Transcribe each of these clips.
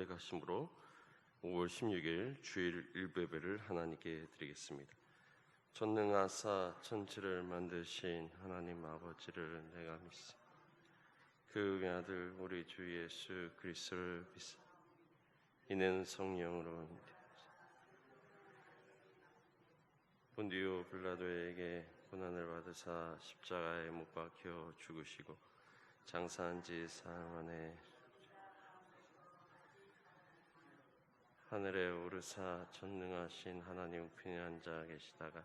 가심으로 5월 16일 주일 일배배를 하나님께 드리겠습니다. 전능하사 천지를 만드신 하나님 아버지를 내가 믿습니다. 그 외아들 우리 주 예수 그리스도를 믿습니다. 이는 성령으로 본디오 빌라도에게 고난을 받으사 십자가에 못 박혀 죽으시고 장사한 지 사흘 만에 하늘에 오르사 전능하신 하나님 우편에 앉아 계시다가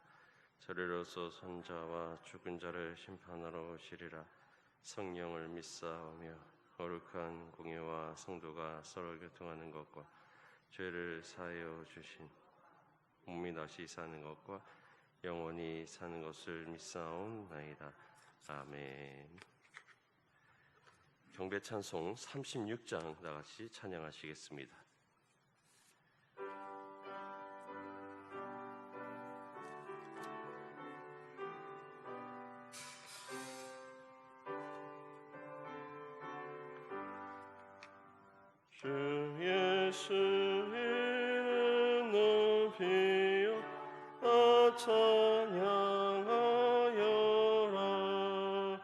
저리로서 선자와 죽은 자를 심판하러 오시리라. 성령을 믿사오며 거룩한 공예와 성도가 서로 교통하는 것과 죄를 사하여 주신 몸이 다시 사는 것과 영원히 사는 것을 믿사옵나이다. 아멘. 경배 찬송 36장 다같이 찬양하시겠습니다. 주 예수 이름 높이여 찬양하여라.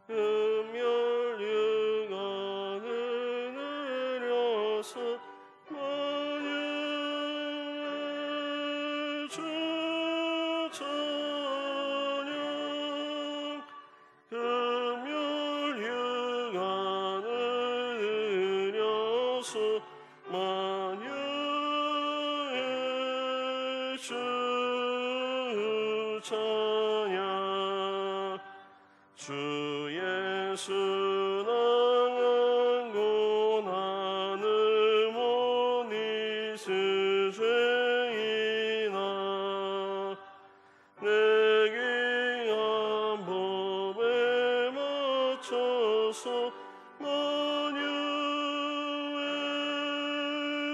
금열 육안을 내려서 만유의 주 찬양. 금열 육안을 내려서 만유의 주 찬양. 주 예수 나간 고난을 못 잊을 죄인아 내게 한 법에 맞춰서 만유의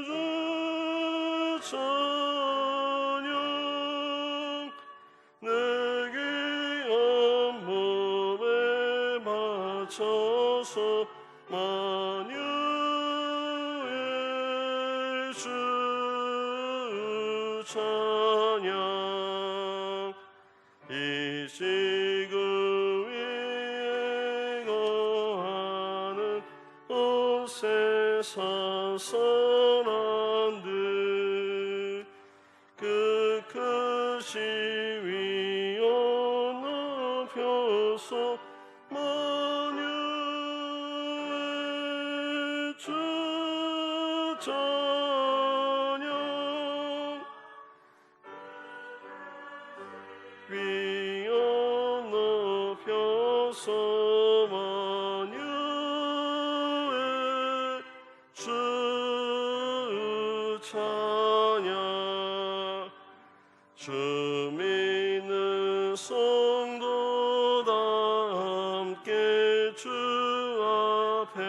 주 찬양. 내게 한 법에 맞춰서 만유의 주 찬양. 이 지구 위에 거하는 온 세상 사람들 그 크신 위엄 높여서 만유의 주 찬양. 위엄 높여서 만유의 주 찬양. 주 믿는 성도 다 함께 주 앞에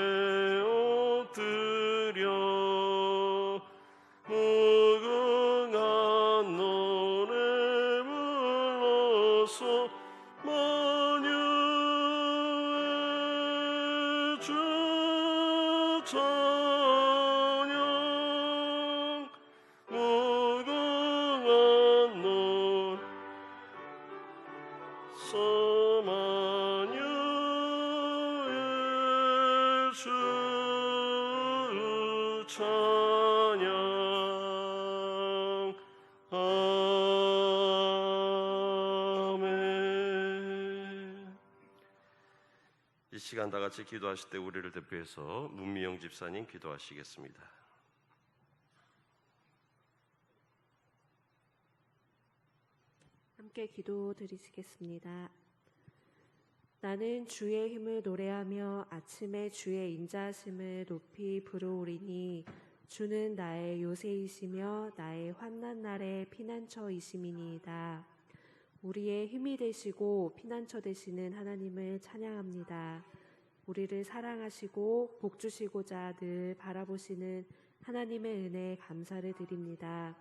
엎드려 무궁한 노래 불러서 만유의 주 찬양. 무궁한 노래 만유의 주 찬양. 아멘. 이 시간 다 같이 기도하실 때 우리를 대표해서 문미영 집사님 기도하시겠습니다. 함께 기도 드리시겠습니다. 나는 주의 힘을 노래하며 아침에 주의 인자하심을 높이 부르오리니 주는 나의 요새이시며 나의 환난 날의 피난처이심이니이다. 우리의 힘이 되시고 피난처 되시는 하나님을 찬양합니다. 우리를 사랑하시고 복 주시고자 늘 바라보시는 하나님의 은혜에 감사를 드립니다.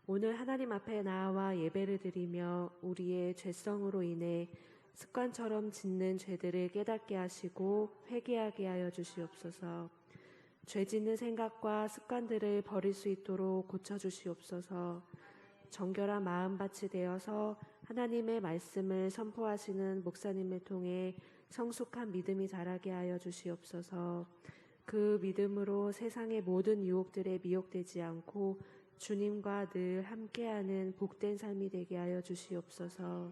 오늘 하나님 앞에 나와 예배를 드리며 우리의 죄성으로 인해 습관처럼 짓는 죄들을 깨닫게 하시고 회개하게 하여 주시옵소서. 죄 짓는 생각과 습관들을 버릴 수 있도록 고쳐주시옵소서. 정결한 마음밭이 되어서 하나님의 말씀을 선포하시는 목사님을 통해 성숙한 믿음이 자라게 하여 주시옵소서. 그 믿음으로 세상의 모든 유혹들에 미혹되지 않고 주님과 늘 함께하는 복된 삶이 되게 하여 주시옵소서.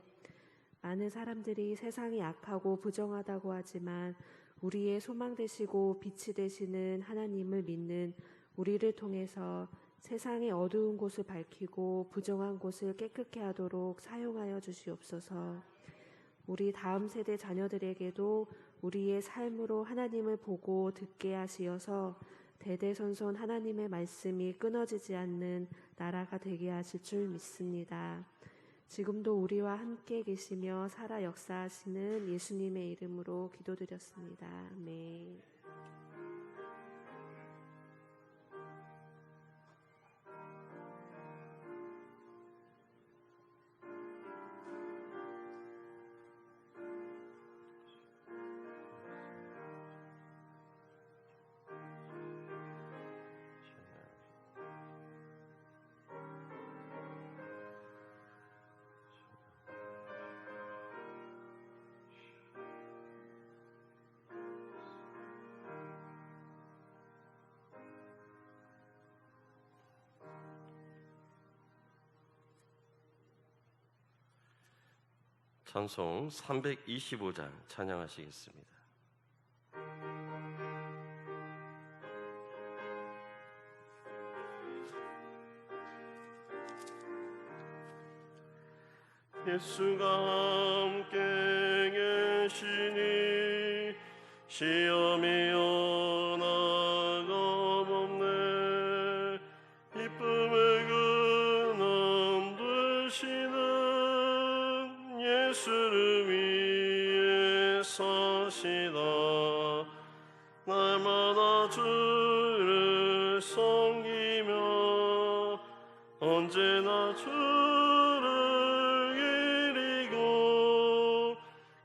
많은 사람들이 세상이 악하고 부정하다고 하지만 우리의 소망 되시고 빛이 되시는 하나님을 믿는 우리를 통해서 세상의 어두운 곳을 밝히고 부정한 곳을 깨끗게 하도록 사용하여 주시옵소서. 우리 다음 세대 자녀들에게도 우리의 삶으로 하나님을 보고 듣게 하시어서 대대손손 하나님의 말씀이 끊어지지 않는 나라가 되게 하실 줄 믿습니다. 지금도 우리와 함께 계시며 살아 역사하시는 예수님의 이름으로 기도드렸습니다. 아멘. 찬송 325장 찬양하시겠습니다. 예수가 함께 계시니 시험이 나감없네. 기쁨의 근원 되시는 예수를 위해 사시다. 날마다 주를 섬기며 언제나 주를 이리고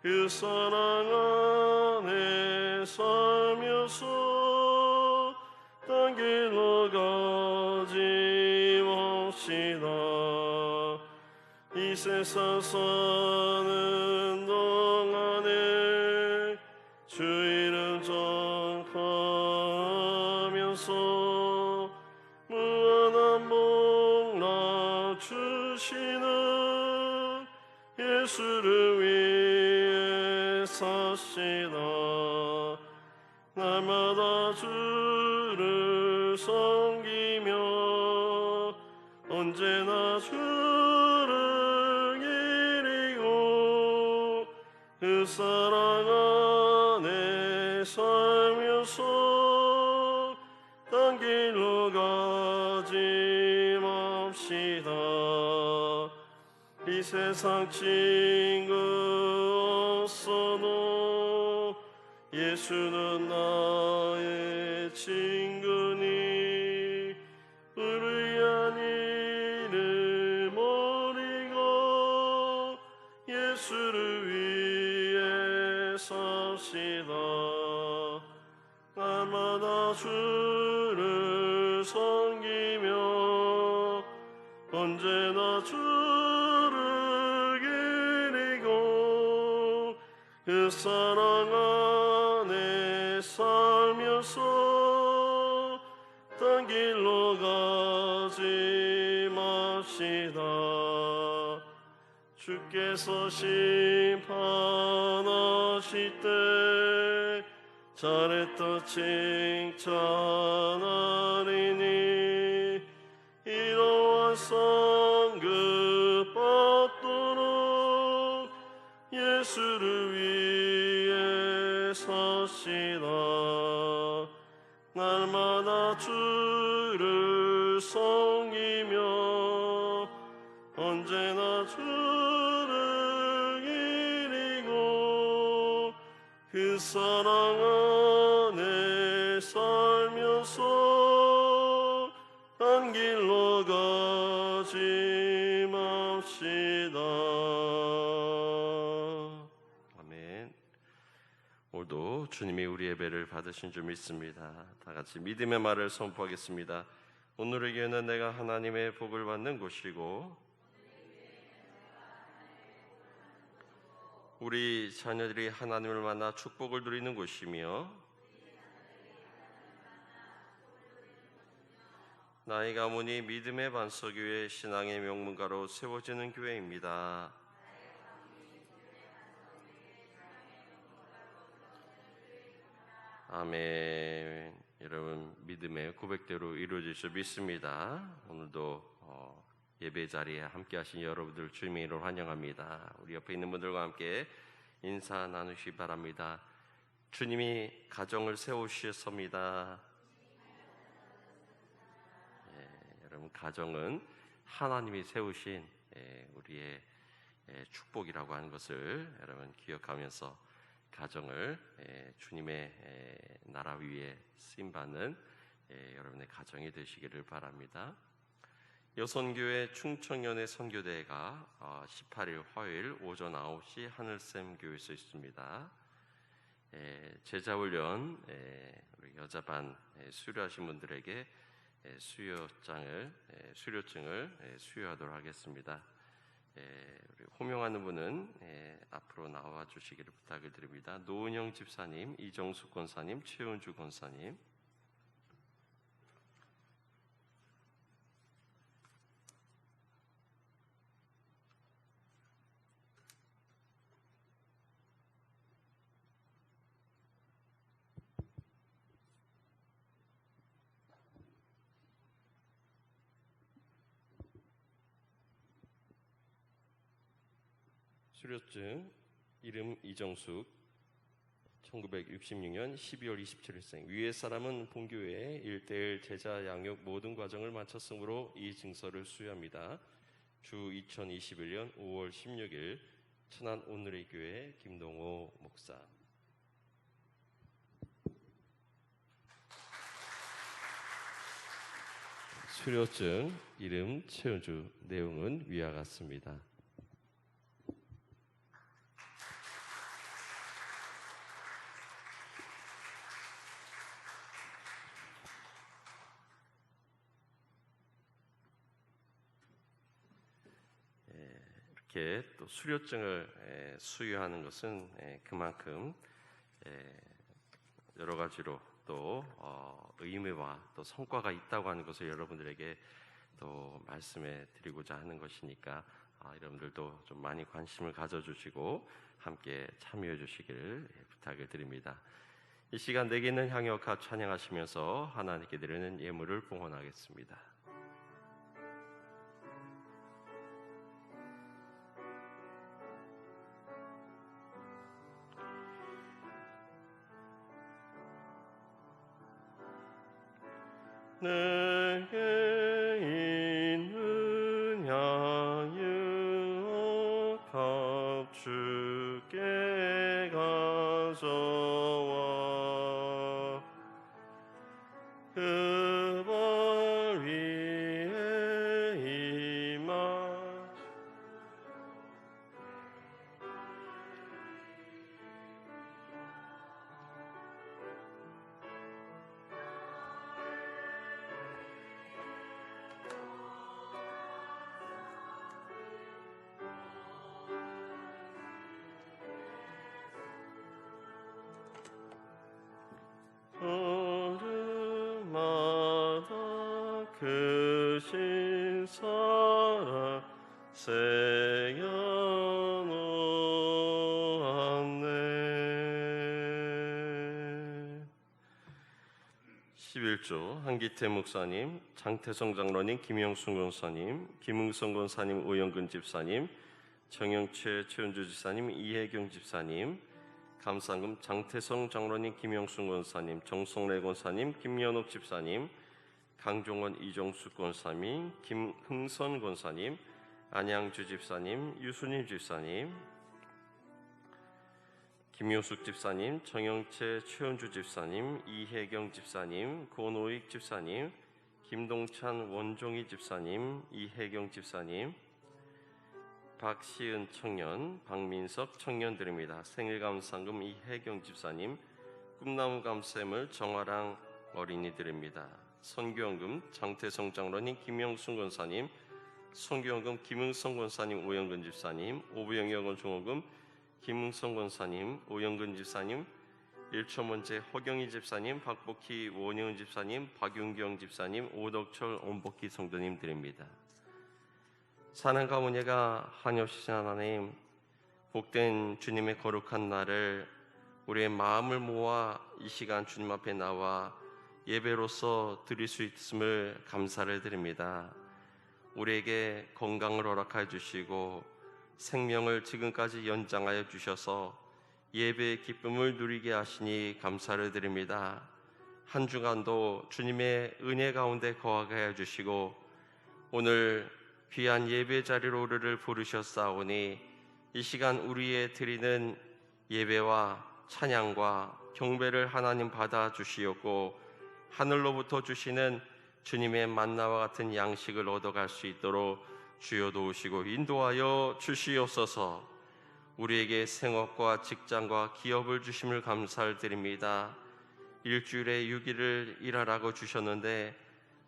그 사랑 안에 살면서 딴 길로 가지 맙시다. 이 세상 사는 동안에 주 이름 전하면서 무한한 복락 주시는 예수를 위해 사시다. 날마다 주를 섬기며 언제나 주를 이리고 그 사랑 안에 살면서 딴 길로 가지 맙시다. 이 세상 친구 없어도 예수는 나의 친구니 불의한 일을 버리고 예수를 위해 삽시다. 날마다 주를 섬기며 언제나 주를 기리고 그 사랑 안에 살면서 딴 길로 가지 맙시다. 주께서 심판하실 때 잘했다 칭찬하리니 이러한 상급 받도록 예수를 위해 사시다. 날마다 주를 섬기며 언제나 주를 이리고 그 사랑 안에 살면서 딴 길로 가지 맙시다. 아멘. 오늘도 오늘도 주님이 우리 예배를 받으신 줄 믿습니다. 다 같이 믿음의 말을 선포하겠습니다. 오늘의 교회는 내가 하나님의 복을 받는 곳이고 우리 자녀들이 하나님을 만나 축복을 누리는 곳이며 나의 가문이 믿음의 반석 위에 신앙의 명문가로 세워지는 교회입니다. 아멘. 여러분 믿음의 고백대로 이루어질 줄 믿습니다. 오늘도 예배 자리에 함께 하신 여러분들 주님의 이름으로 환영합니다. 우리 옆에 있는 분들과 함께 인사 나누시기 바랍니다. 주님이 가정을 세우셨습니다. 여러분 가정은 하나님이 세우신 우리의 축복이라고 하는 것을 여러분 기억하면서 가정을 주님의 나라 위에 쓰임받는 여러분의 가정이 되시기를 바랍니다. 여선교회 충청연회 선교대회가 18일 화요일 오전 9시 하늘샘 교회에서 있습니다. 제자훈련 우리 여자반 수료하신 분들에게 수료증을 수여하도록 하겠습니다. 우리 호명하는 분은 앞으로 나와 주시기를 부탁을 드립니다. 노은영 집사님, 이정숙 권사님, 최은주 권사님. 수료증 이름 이정숙 1966년 12월 27일생 위의 사람은 본교회의 1:1 제자 양육 모든 과정을 마쳤으므로 이 증서를 수여합니다. 주 2021년 5월 16일 천안 오늘의 교회 김동호 목사. 수료증 이름 최은주 내용은 위와 같습니다. 이렇게 또 수료증을 수여하는 것은 그만큼 여러 가지로 또 의미와 또 성과가 있다고 하는 것을 여러분들에게 또 말씀해 드리고자 하는 것이니까 여러분들도 좀 많이 관심을 가져주시고 함께 참여해 주시기를 부탁을 드립니다. 이 시간 내게 있는 향유가 찬양하시면서 하나님께 드리는 예물을 봉헌하겠습니다. 내게 있는 향유 값주께 가져와 그 발 위에 임하 걸음마다 그 신사랑 새겨놓았네. 11조 한기태 목사님, 장태성 장로님, 김영순 권사님, 김응성 권사님, 오영근 집사님, 정영채 최은주 집사님, 이혜경 집사님, 감상금 장태성 장로님, 김영순 권사님, 정성래 권사님, 김연옥 집사님, 강종원 이정숙 권사님, 김흥선 권사님, 안양주 집사님, 유순임 집사님, 김효숙 집사님, 정영채 최은주 집사님, 이혜경 집사님, 권오익 집사님, 김동찬 원종희 집사님, 이혜경 집사님, 박시은 청년, 박민석 청년 드립니다. 생일감상금 이혜경 집사님, 꿈나무 감샘을 정화랑 어린이 드립니다. 선교연금 장태성 장로님, 김영순 권사님, 선교연금 김응성 권사님, 오영근 집사님, 오부영여건 종호금 김응성 권사님, 오영근 집사님, 일초문제 허경희 집사님, 박복희 원영은 집사님, 박윤경 집사님, 오덕철 온복희 성도님 드립니다. 사는 가문예가 한없이신 하나님, 복된 주님의 거룩한 날을 우리의 마음을 모아 이 시간 주님 앞에 나와 예배로서 드릴 수 있음을 감사를 드립니다. 우리에게 건강을 허락하여 주시고 생명을 지금까지 연장하여 주셔서 예배의 기쁨을 누리게 하시니 감사를 드립니다. 한 주간도 주님의 은혜 가운데 거하게 하여 주시고 오늘 귀한 예배 자리로 우리를 부르셨사오니 이 시간 우리의 드리는 예배와 찬양과 경배를 하나님 받아 주시옵고 하늘로부터 주시는 주님의 만나와 같은 양식을 얻어갈 수 있도록 주여 도우시고 인도하여 주시옵소서. 우리에게 생업과 직장과 기업을 주심을 감사를 드립니다. 일주일에 6일을 일하라고 주셨는데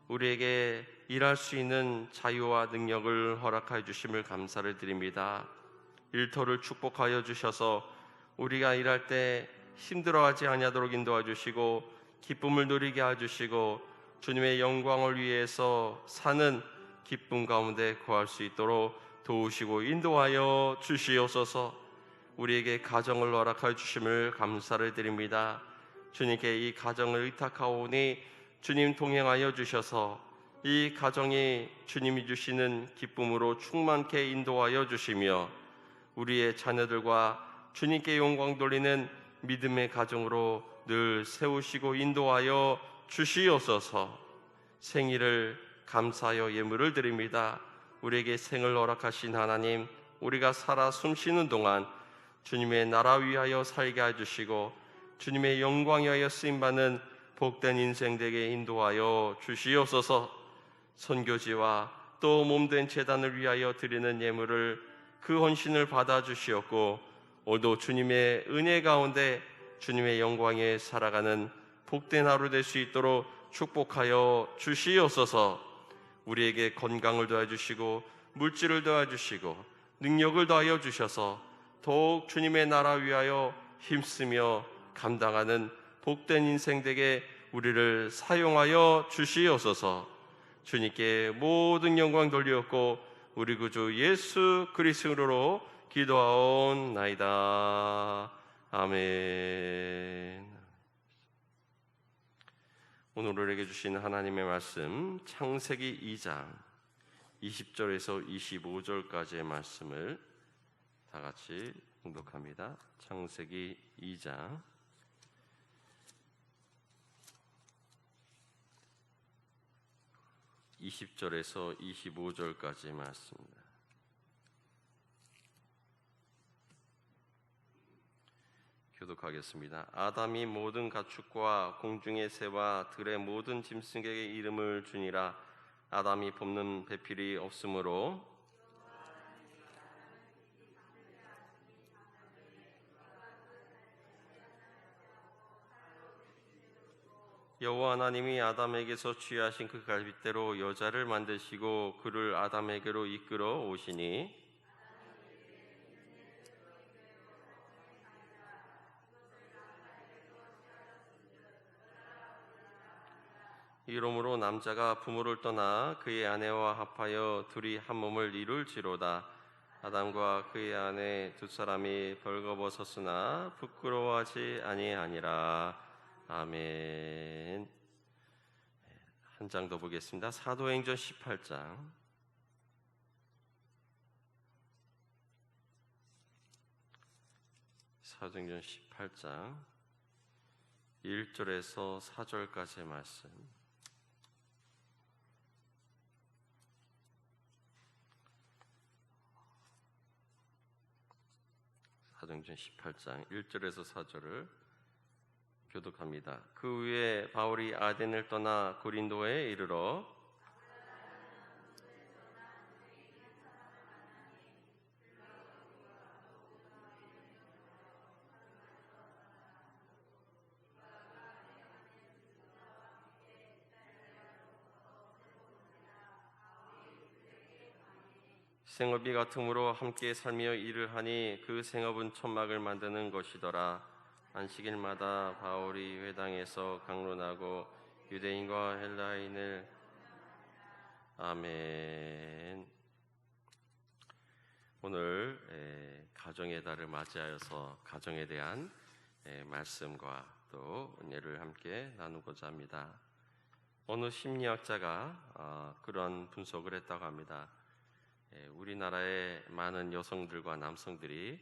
우리에게 일할 수 있는 자유와 능력을 허락하여 주심을 감사를 드립니다. 일터를 축복하여 주셔서 우리가 일할 때 힘들어하지 아니하도록 인도해 주시고 기쁨을 누리게 해 주시고 주님의 영광을 위해서 사는 기쁨 가운데 거할 수 있도록 도우시고 인도하여 주시옵소서. 우리에게 가정을 허락하여 주심을 감사를 드립니다. 주님께 이 가정을 의탁하오니 주님 동행하여 주셔서 이 가정이 주님이 주시는 기쁨으로 충만케 인도하여 주시며 우리의 자녀들과 주님께 영광 돌리는 믿음의 가정으로 늘 세우시고 인도하여 주시옵소서. 생일을 감사하여 예물을 드립니다. 우리에게 생을 허락하신 하나님, 우리가 살아 숨쉬는 동안 주님의 나라 위하여 살게 해주시고 주님의 영광 위하여 쓰임받는 복된 인생 되게 인도하여 주시옵소서. 선교지와 또 몸된 제단을 위하여 드리는 예물을 그 헌신을 받아 주시옵고 오늘도 주님의 은혜 가운데 주님의 영광에 살아가는 복된 하루 될 수 있도록 축복하여 주시옵소서. 우리에게 건강을 더해 주시고 물질을 더해 주시고 능력을 더하여 주셔서 더욱 주님의 나라 위하여 힘쓰며 감당하는 복된 인생 되게 우리를 사용하여 주시옵소서. 주님께 모든 영광 돌리옵고 우리 구주 예수 그리스도로 기도하옵나이다. 아멘. 오늘 우리에게 주신 하나님의 말씀 창세기 2장 20절에서 25절까지의 말씀을 다 같이 봉독합니다. 창세기 2장 20절에서 25절까지의 말씀입니다. 교독하겠습니다. 아담이 모든 가축과 공중의 새와 들의 모든 짐승에게 이름을 주니라. 아담이 뽑는 배필이 없으므로 여호와 하나님이 아담에게서 취하신 그 갈빗대로 여자를 만드시고 그를 아담에게로 이끌어 오시니 이러므로 남자가 부모를 떠나 그의 아내와 합하여 둘이 한 몸을 이룰지로다. 아담과 그의 아내 두 사람이 벌거벗었으나 부끄러워하지 아니하니라. 아멘. 한 장 더 보겠습니다. 사도행전 18장 사도행전 18장 1절에서 4절까지의 말씀. 사도행전 18장 1절에서 4절을 교독합니다. 그 후에 바울이 아덴을 떠나 고린도에 이르러 생업이 같음으로 함께 살며 일을 하니 그 생업은 천막을 만드는 것이더라. 안식일마다 바울이 회당에서 강론하고 유대인과 헬라인을 아멘. 오늘 가정의 달을 맞이하여서 가정에 대한 말씀과 또 은혜를 함께 나누고자 합니다. 어느 심리학자가 그런 분석을 했다고 합니다. 우리나라의 많은 여성들과 남성들이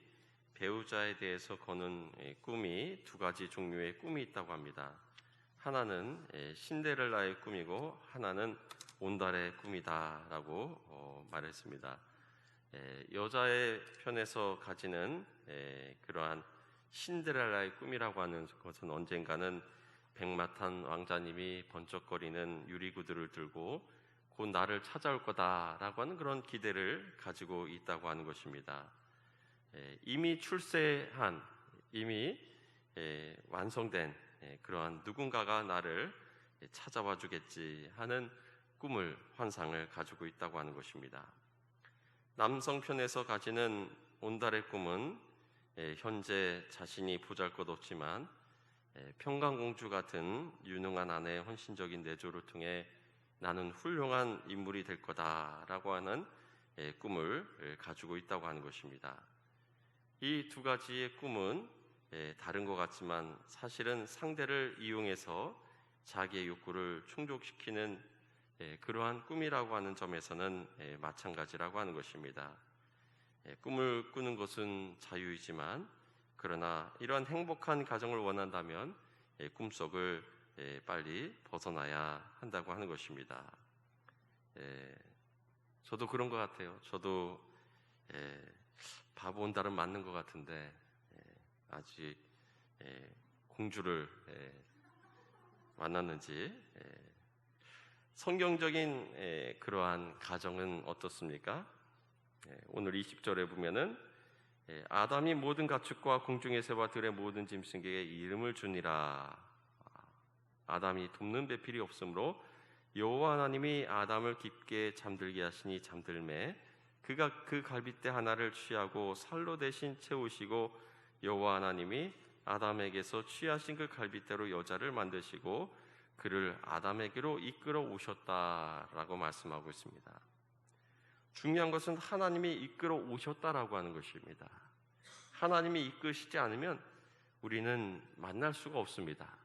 배우자에 대해서 거는 꿈이 두 가지 종류의 꿈이 있다고 합니다. 하나는 신데렐라의 꿈이고 하나는 온달의 꿈이다라고 말했습니다. 여자의 편에서 가지는 그러한 신데렐라의 꿈이라고 하는 것은 언젠가는 백마탄 왕자님이 번쩍거리는 유리구두를 들고 곧 나를 찾아올 거다라고 하는 그런 기대를 가지고 있다고 하는 것입니다. 이미 출세한, 이미 완성된 그러한 누군가가 나를 찾아와 주겠지 하는 꿈을, 환상을 가지고 있다고 하는 것입니다. 남성 편에서 가지는 온달의 꿈은 현재 자신이 보잘것없지만 평강공주 같은 유능한 아내의 헌신적인 내조를 통해 나는 훌륭한 인물이 될 거다라고 하는 꿈을 가지고 있다고 하는 것입니다. 이 두 가지의 꿈은 다른 것 같지만 사실은 상대를 이용해서 자기의 욕구를 충족시키는 그러한 꿈이라고 하는 점에서는 마찬가지라고 하는 것입니다. 꿈을 꾸는 것은 자유이지만 그러나 이러한 행복한 가정을 원한다면 꿈속을 빨리 벗어나야 한다고 하는 것입니다. 저도 그런 것 같아요. 저도 바보 온달은 맞는 것 같은데 아직 공주를 만났는지. 성경적인 그러한 가정은 어떻습니까? 오늘 20절에 보면은 아담이 모든 가축과 공중의 새와 들의 모든 짐승에게 이름을 주니라. 아담이 돕는 배필이 없으므로 여호와 하나님이 아담을 깊게 잠들게 하시니 잠들매 그가 그 갈빗대 하나를 취하고 살로 대신 채우시고 여호와 하나님이 아담에게서 취하신 그 갈빗대로 여자를 만드시고 그를 아담에게로 이끌어 오셨다라고 말씀하고 있습니다. 중요한 것은 하나님이 이끌어 오셨다라고 하는 것입니다. 하나님이 이끄시지 않으면 우리는 만날 수가 없습니다.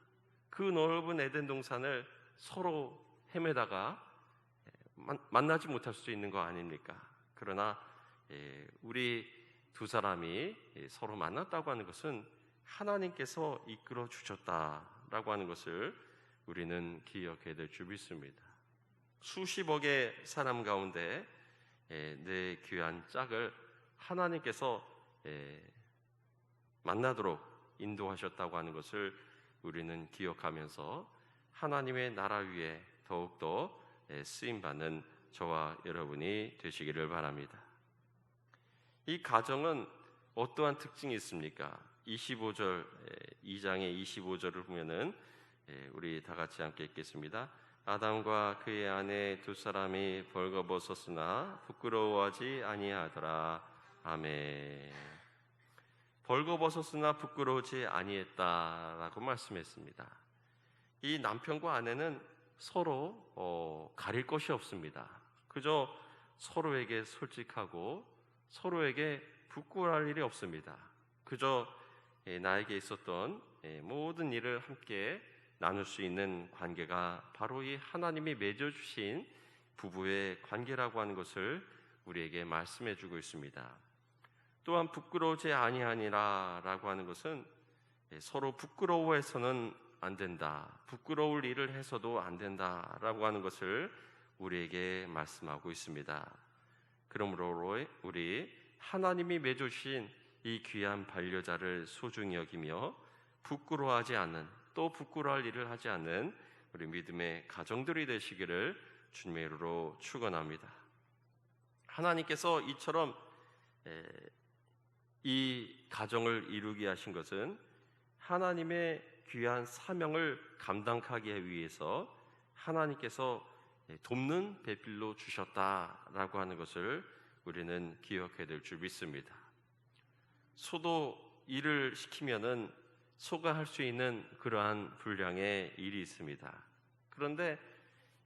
그 넓은 에덴 동산을 서로 헤매다가 만나지 못할 수 있는 거 아닙니까? 그러나 우리 두 사람이 서로 만났다고 하는 것은 하나님께서 이끌어 주셨다라고 하는 것을 우리는 기억해야 될 줄 믿습니다. 수십억의 사람 가운데 내 귀한 짝을 하나님께서 만나도록 인도하셨다고 하는 것을 우리는 기억하면서 하나님의 나라 위에 더욱더 쓰임받는 저와 여러분이 되시기를 바랍니다. 이 가정은 어떠한 특징이 있습니까? 25절, 2장의 25절을 보면은 우리 다 같이 함께 읽겠습니다. 아담과 그의 아내 두 사람이 벌거벗었으나 부끄러워하지 아니하더라. 아멘. 벌거벗었으나 부끄러워하지 아니했다라고 말씀했습니다. 이 남편과 아내는 서로 가릴 것이 없습니다. 그저 서로에게 솔직하고 서로에게 부끄러워할 일이 없습니다. 그저 나에게 있었던 모든 일을 함께 나눌 수 있는 관계가 바로 이 하나님이 맺어주신 부부의 관계라고 하는 것을 우리에게 말씀해 주고 있습니다. 또한 부끄러우지 아니하니라 라고 하는 것은 서로 부끄러워해서는 안 된다, 부끄러울 일을 해서도 안 된다 라고 하는 것을 우리에게 말씀하고 있습니다. 그러므로 우리 하나님이 맺어주신 이 귀한 반려자를 소중히 여기며 부끄러워하지 않는, 또 부끄러워할 일을 하지 않는 우리 믿음의 가정들이 되시기를 주님의 이름으로 축원합니다. 하나님께서 이처럼 이 가정을 이루게 하신 것은 하나님의 귀한 사명을 감당하기 위해서 하나님께서 돕는 배필로 주셨다라고 하는 것을 우리는 기억해야 될 줄 믿습니다. 소도 일을 시키면은 소가 할 수 있는 그러한 분량의 일이 있습니다. 그런데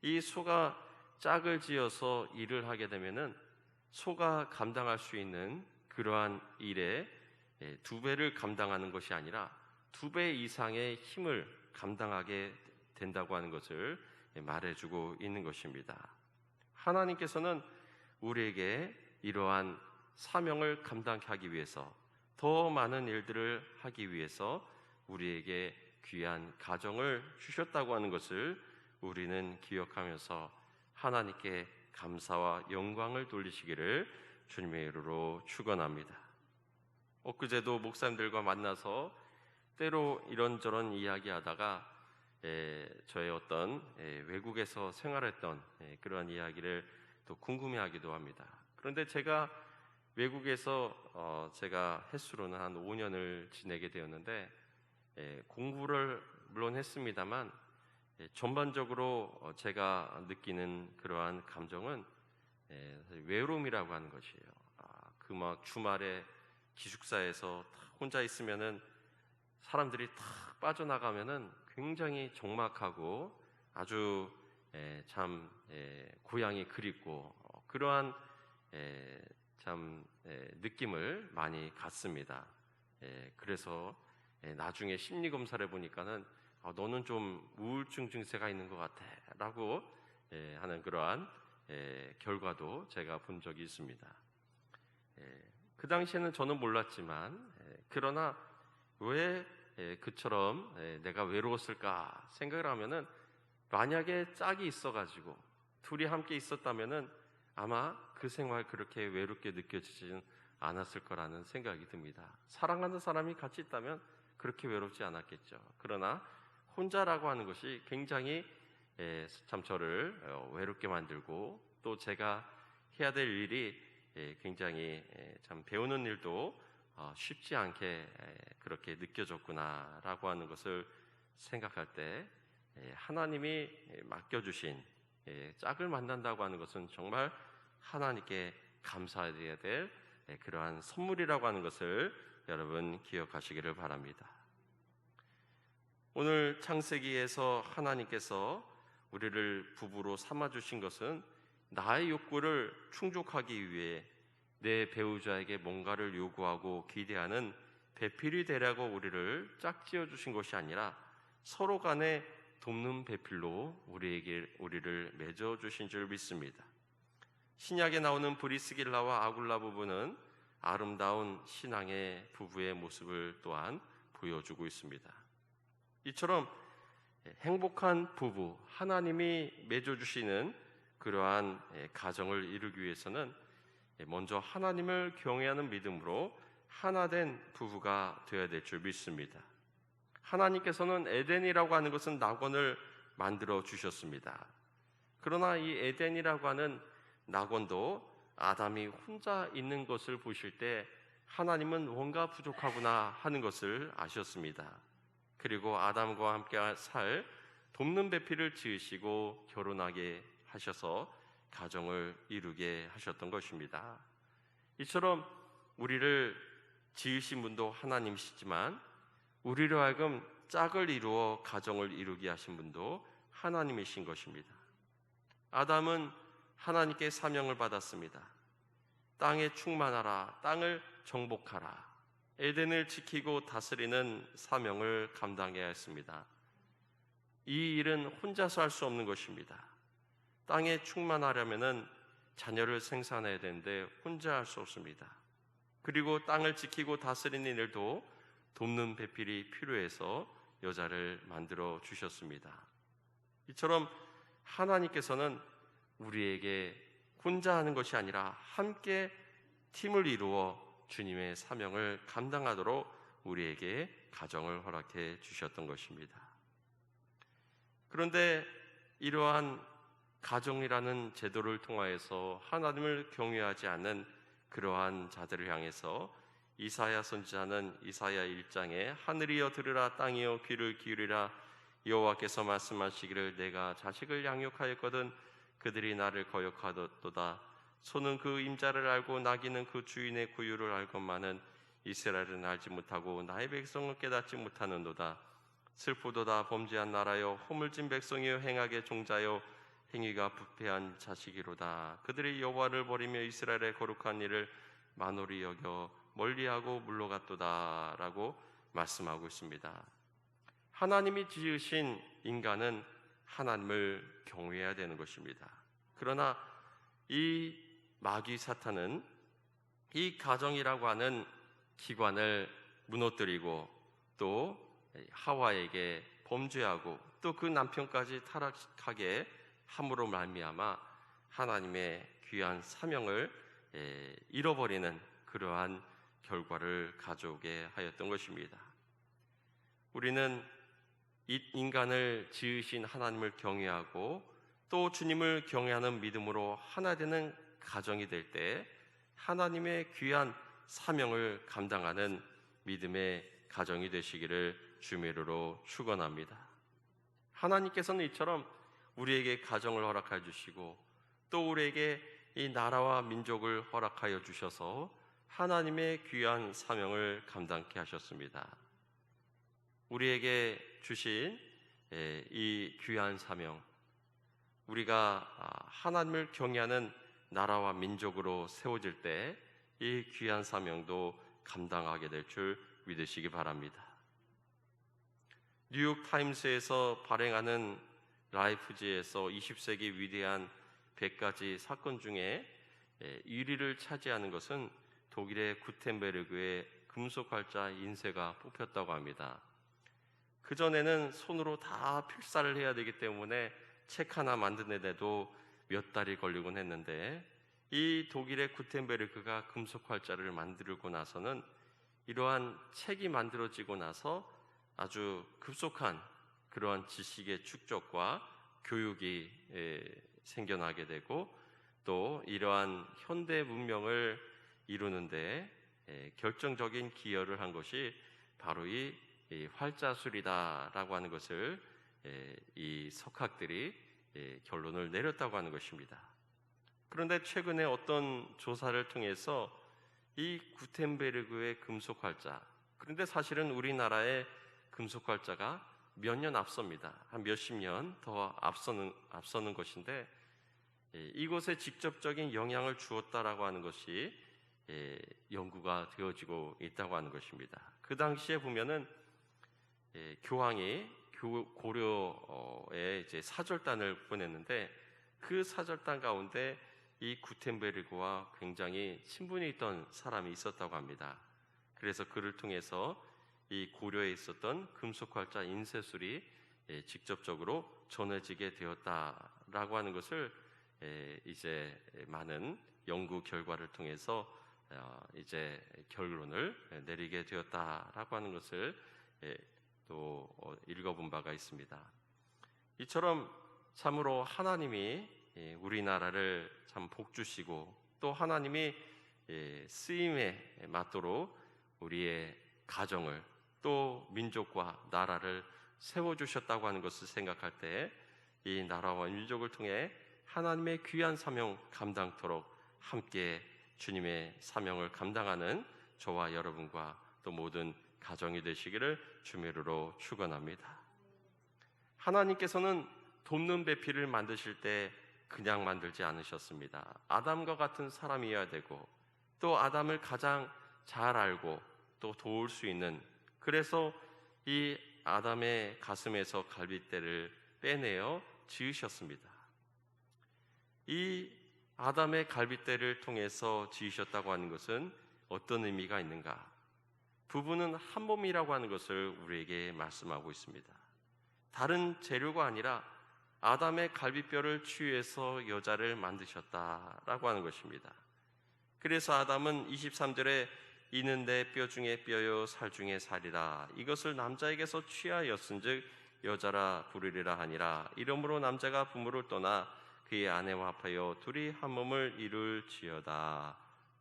이 소가 짝을 지어서 일을 하게 되면은 소가 감당할 수 있는 그러한 일에 2배를 감당하는 것이 아니라 2배 이상의 힘을 감당하게 된다고 하는 것을 말해주고 있는 것입니다. 하나님께서는 우리에게 이러한 사명을 감당하게 하기 위해서, 더 많은 일들을 하기 위해서 우리에게 귀한 가정을 주셨다고 하는 것을 우리는 기억하면서 하나님께 감사와 영광을 돌리시기를 주님의 이름으로 축원합니다. 엊그제도 목사님들과 만나서 때로 이런저런 이야기하다가 저의 어떤 외국에서 생활했던 그러한 이야기를 또 궁금해하기도 합니다. 그런데 제가 외국에서 제가 횟수로는 한 5년을 지내게 되었는데 공부를 물론 했습니다만 전반적으로 제가 느끼는 그러한 감정은 외로움이라고 하는 것이에요. 그 막 주말에 기숙사에서 혼자 있으면은 사람들이 탁 빠져나가면은 굉장히 적막하고 아주 참 고향이 그립고 그러한 참 느낌을 많이 갖습니다. 그래서 나중에 심리 검사를 해보니까는 너는 좀 우울증 증세가 있는 것 같아 라고 하는 그러한 결과도 제가 본 적이 있습니다. 그 당시에는 저는 몰랐지만 그러나 왜 그처럼 내가 외로웠을까 생각을 하면은 만약에 짝이 있어가지고 둘이 함께 있었다면은 아마 그 생활 그렇게 외롭게 느껴지지는 않았을 거라는 생각이 듭니다. 사랑하는 사람이 같이 있다면 그렇게 외롭지 않았겠죠. 그러나 혼자라고 하는 것이 굉장히 참 저를 외롭게 만들고 또 제가 해야 될 일이 굉장히 참 배우는 일도 쉽지 않게 그렇게 느껴졌구나라고 하는 것을 생각할 때 하나님이 맡겨주신 짝을 만난다고 하는 것은 정말 하나님께 감사해야 될 그러한 선물이라고 하는 것을 여러분 기억하시기를 바랍니다. 오늘 창세기에서 하나님께서 우리를 부부로 삼아주신 것은 나의 욕구를 충족하기 위해 내 배우자에게 뭔가를 요구하고 기대하는 배필이 되라고 우리를 짝지어 주신 것이 아니라 서로 간에 돕는 배필로 우리를 맺어 주신 줄 믿습니다. 신약에 나오는 브리스길라와 아굴라 부부는 아름다운 신앙의 부부의 모습을 또한 보여주고 있습니다. 이처럼 행복한 부부, 하나님이 맺어주시는 그러한 가정을 이루기 위해서는 먼저 하나님을 경외하는 믿음으로 하나된 부부가 되어야 될 줄 믿습니다. 하나님께서는 에덴이라고 하는 것은 낙원을 만들어 주셨습니다. 그러나 이 에덴이라고 하는 낙원도 아담이 혼자 있는 것을 보실 때 하나님은 뭔가 부족하구나 하는 것을 아셨습니다. 그리고 아담과 함께 살 돕는 배필을 지으시고 결혼하게 하셔서 가정을 이루게 하셨던 것입니다. 이처럼 우리를 지으신 분도 하나님이시지만 우리로 하여금 짝을 이루어 가정을 이루게 하신 분도 하나님이신 것입니다. 아담은 하나님께 사명을 받았습니다. 땅에 충만하라, 땅을 정복하라, 에덴을 지키고 다스리는 사명을 감당해야 했습니다. 이 일은 혼자서 할 수 없는 것입니다. 땅에 충만하려면은 자녀를 생산해야 되는데 혼자 할 수 없습니다. 그리고 땅을 지키고 다스리는 일도 돕는 배필이 필요해서 여자를 만들어 주셨습니다. 이처럼 하나님께서는 우리에게 혼자 하는 것이 아니라 함께 팀을 이루어 주님의 사명을 감당하도록 우리에게 가정을 허락해 주셨던 것입니다. 그런데 이러한 가정이라는 제도를 통하여서 하나님을 경외하지 않는 그러한 자들을 향해서 이사야 선지자는 이사야 1장에 하늘이여 들으라, 땅이여 귀를 기울이라, 여호와께서 말씀하시기를 내가 자식을 양육하였거든 그들이 나를 거역하도다. 소는 그 임자를 알고 나귀는 그 주인의 구유를 알건만은 이스라엘은 알지 못하고 나의 백성은 깨닫지 못하는도다. 슬프도다. 범죄한 나라여, 허물진 백성이여, 행악의 종자여, 행위가 부패한 자식이로다. 그들이 여호와를 버리며 이스라엘의 거룩한 일을 만홀히 여겨 멀리하고 물러갔도다 라고 말씀하고 있습니다. 하나님이 지으신 인간은 하나님을 경외해야 되는 것입니다. 그러나 이 마귀 사탄은 이 가정이라고 하는 기관을 무너뜨리고 또 하와에게 범죄하고 또 그 남편까지 타락하게 함으로 말미암아 하나님의 귀한 사명을 잃어버리는 그러한 결과를 가져오게 하였던 것입니다. 우리는 이 인간을 지으신 하나님을 경외하고 또 주님을 경외하는 믿음으로 하나 되는 가정이 될 때 하나님의 귀한 사명을 감당하는 믿음의 가정이 되시기를 주의 이름으로 축원합니다. 하나님께서는 이처럼 우리에게 가정을 허락해 주시고 또 우리에게 이 나라와 민족을 허락하여 주셔서 하나님의 귀한 사명을 감당케 하셨습니다. 우리에게 주신 이 귀한 사명, 우리가 하나님을 경외하는 나라와 민족으로 세워질 때 이 귀한 사명도 감당하게 될 줄 믿으시기 바랍니다. 뉴욕 타임스에서 발행하는 라이프지에서 20세기 위대한 100가지 사건 중에 1위를 차지하는 것은 독일의 구텐베르그의 금속활자 인쇄가 뽑혔다고 합니다. 그전에는 손으로 다 필사를 해야 되기 때문에 책 하나 만드는데도 몇 달이 걸리곤 했는데 이 독일의 구텐베르그가 금속활자를 만들고 나서는 이러한 책이 만들어지고 나서 아주 급속한 그러한 지식의 축적과 교육이 생겨나게 되고 또 이러한 현대 문명을 이루는데 결정적인 기여를 한 것이 바로 이 활자술이다라고 하는 것을 이 석학들이 결론을 내렸다고 하는 것입니다. 그런데 최근에 어떤 조사를 통해서 이 구텐베르그의 금속활자, 그런데 사실은 우리나라의 금속활자가 몇 년 앞섭니다. 한 몇십 년 더 앞서는 것인데 이것에 직접적인 영향을 주었다라고 하는 것이 연구가 되어지고 있다고 하는 것입니다. 그 당시에 보면은 교황이 고려에 이제 사절단을 보냈는데 그 사절단 가운데 이 구텐베르그와 굉장히 친분이 있던 사람이 있었다고 합니다. 그래서 그를 통해서 이 고려에 있었던 금속활자 인쇄술이 직접적으로 전해지게 되었다라고 하는 것을 이제 많은 연구 결과를 통해서 이제 결론을 내리게 되었다라고 하는 것을 또 읽어본 바가 있습니다. 이처럼 참으로 하나님이 우리나라를 참 복주시고 또 하나님이 쓰임에 맞도록 우리의 가정을 또 민족과 나라를 세워주셨다고 하는 것을 생각할 때 이 나라와 민족을 통해 하나님의 귀한 사명 감당토록 함께 주님의 사명을 감당하는 저와 여러분과 또 모든 가정이 되시기를 주의 이름으로 축원합니다. 하나님께서는 돕는 배필을 만드실 때 그냥 만들지 않으셨습니다. 아담과 같은 사람이어야 되고 또 아담을 가장 잘 알고 또 도울 수 있는, 그래서 이 아담의 가슴에서 갈빗대를 빼내어 지으셨습니다. 이 아담의 갈빗대를 통해서 지으셨다고 하는 것은 어떤 의미가 있는가? 부부는 한 몸이라고 하는 것을 우리에게 말씀하고 있습니다. 다른 재료가 아니라 아담의 갈빗뼈를 취해서 여자를 만드셨다라고 하는 것입니다. 그래서 아담은 23절에 이는 내 뼈 중에 뼈요 살 중에 살이라, 이것을 남자에게서 취하였은즉 여자라 부르리라 하니라. 이러므로 남자가 부모를 떠나 그의 아내와 합하여 둘이 한 몸을 이룰지어다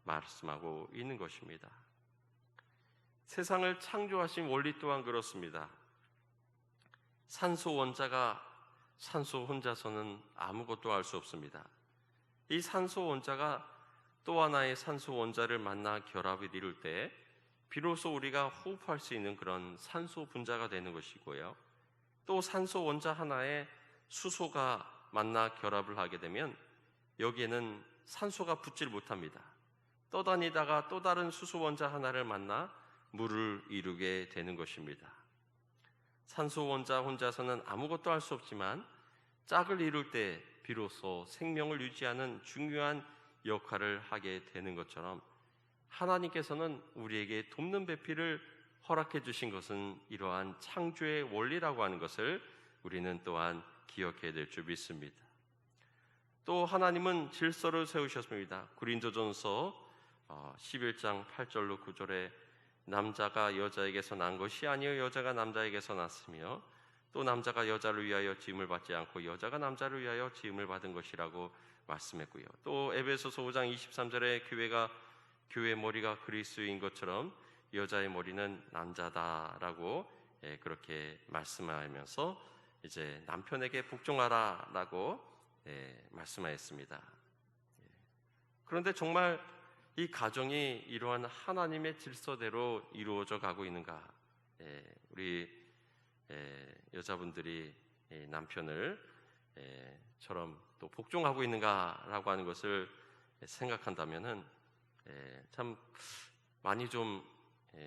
말씀하고 있는 것입니다. 세상을 창조하신 원리 또한 그렇습니다. 산소 원자가 산소 혼자서는 아무것도 할 수 없습니다. 이 산소 원자가 또 하나의 산소 원자를 만나 결합을 이룰 때 비로소 우리가 호흡할 수 있는 그런 산소 분자가 되는 것이고요. 또 산소 원자 하나에 수소가 만나 결합을 하게 되면 여기에는 산소가 붙질 못합니다. 떠다니다가 또 다른 수소 원자 하나를 만나 물을 이루게 되는 것입니다. 산소 원자 혼자서는 아무것도 할 수 없지만 짝을 이룰 때 비로소 생명을 유지하는 중요한 역할을 하게 되는 것처럼 하나님께서는 우리에게 돕는 배필을 허락해 주신 것은 이러한 창조의 원리라고 하는 것을 우리는 또한 기억해야 될 줄 믿습니다. 또 하나님은 질서를 세우셨습니다. 고린도전서 11장 8절로 9절에 남자가 여자에게서 난 것이 아니요 여자가 남자에게서 났으며 또 남자가 여자를 위하여 지음을 받지 않고 여자가 남자를 위하여 지음을 받은 것이라고 말씀했고요. 또 에베소서 5장 23절에 교회 머리가 그리스도인 것처럼 여자의 머리는 남자다라고 그렇게 말씀하면서 이제 남편에게 복종하라라고 말씀하였습니다. 그런데 정말 이 가정이 이러한 하나님의 질서대로 이루어져 가고 있는가? 우리 여자분들이 남편을 처럼 또 복종하고 있는가라고 하는 것을 생각한다면은 참 많이 좀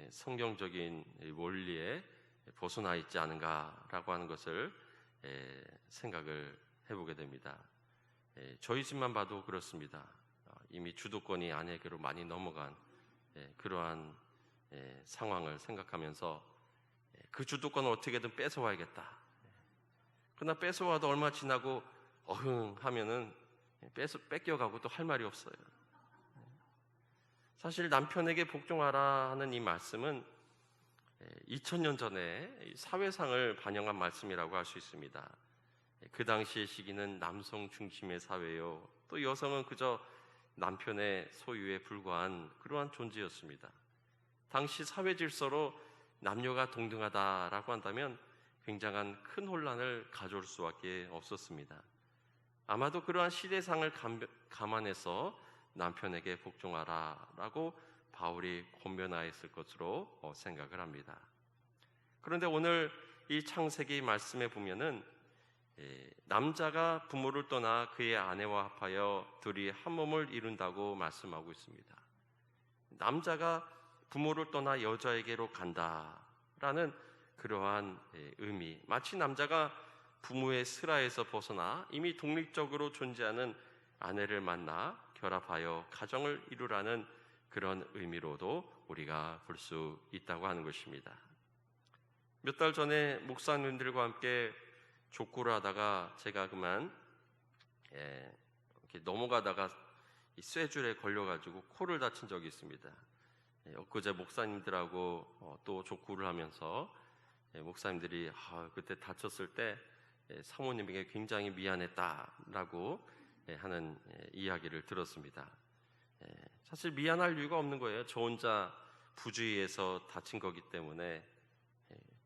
성경적인 원리에 벗어나 있지 않은가라고 하는 것을 생각을 해보게 됩니다. 저희 집만 봐도 그렇습니다. 이미 주도권이 아내에게로 많이 넘어간 그러한 상황을 생각하면서 그 주도권을 어떻게든 뺏어와야겠다. 그러나 뺏어와도 얼마 지나고 어흥 하면은 뺏겨가고 또 할 말이 없어요. 사실 남편에게 복종하라 하는 이 말씀은 2000년 전에 사회상을 반영한 말씀이라고 할 수 있습니다. 그 당시의 시기는 남성 중심의 사회요, 또 여성은 그저 남편의 소유에 불과한 그러한 존재였습니다. 당시 사회 질서로 남녀가 동등하다라고 한다면 굉장한 큰 혼란을 가져올 수밖에 없었습니다. 아마도 그러한 시대상을 감안해서 남편에게 복종하라라고 바울이 권면하였을 것으로 생각을 합니다. 그런데 오늘 이 창세기 말씀에 보면은 남자가 부모를 떠나 그의 아내와 합하여 둘이 한 몸을 이룬다고 말씀하고 있습니다. 남자가 부모를 떠나 여자에게로 간다라는 그러한 의미, 마치 남자가 부모의 슬하에서 벗어나 이미 독립적으로 존재하는 아내를 만나 결합하여 가정을 이루라는 그런 의미로도 우리가 볼 수 있다고 하는 것입니다. 몇 달 전에 목사님들과 함께 족구를 하다가 제가 그만 이렇게 넘어가다가 이 쇠줄에 걸려가지고 코를 다친 적이 있습니다. 엊그제 목사님들하고 또 족구를 하면서 목사님들이 그때 다쳤을 때 사모님에게 굉장히 미안했다라고 하는 이야기를 들었습니다. 사실 미안할 이유가 없는 거예요. 저 혼자 부주의해서 다친 거기 때문에.